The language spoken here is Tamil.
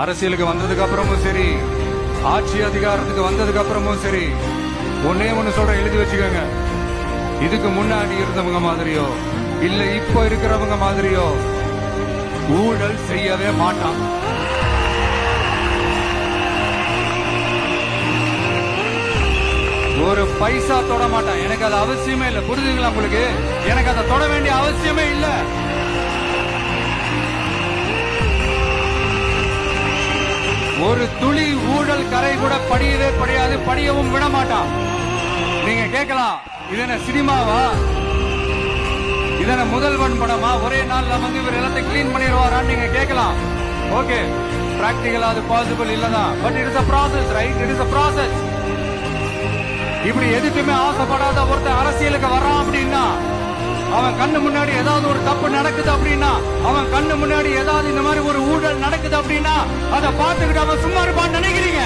அரசியலுக்கு வந்ததுக்கு அப்புறமும் சரி, ஆட்சி அதிகாரத்துக்கு வந்ததுக்கு அப்புறமும் சரி, ஒன்னே ஒண்ணு சொல்ற, எழுதி வச்சுக்கோங்க. இதுக்கு முன்னாடி இருந்தவங்க மாதிரியோ இல்ல இப்ப இருக்கிறவங்க மாதிரியோ ஊழல் செய்யவே மாட்டான். ஒரு பைசா தொட மாட்டான். எனக்கு அது அவசியமே இல்லை. புரிஞ்சுங்களா உங்களுக்கு? எனக்கு அதை தொட வேண்டிய அவசியமே இல்லை. ஒரு துளி ஊழல் கரை கூட படியவே படியாது, படியவும் விட மாட்டான். நீங்க கேட்கலாம், இது என்ன சினிமாவா, இது என்ன முதல்வன் படமா, ஒரே நாள்ல வந்து இவர் எல்லாத்தையும் கிளீன் பண்ணிடுவாரான்னு நீங்க கேட்கலாம். ஓகே, பிராக்டிகலா அது பாசிபிள் இல்லதான். But it is a process, right? It is a process. இப்படி எதுக்குமே ஆசைப்படாத ஒருத்தர் அரசியலுக்கு வர்றான் அப்படின்னா, அவன் கண்ணு முன்னாடி ஏதாவது ஒரு தப்பு நடக்குது அப்படின்னா, அவன் கண்ணு முன்னாடி ஏதாவது இந்த மாதிரி ஒரு ஊழல் நடக்குது அப்படின்னா, அதை பார்த்துக்கிட்டு அவன் சும்மா இருப்பான்னு நினைக்கிறீங்க?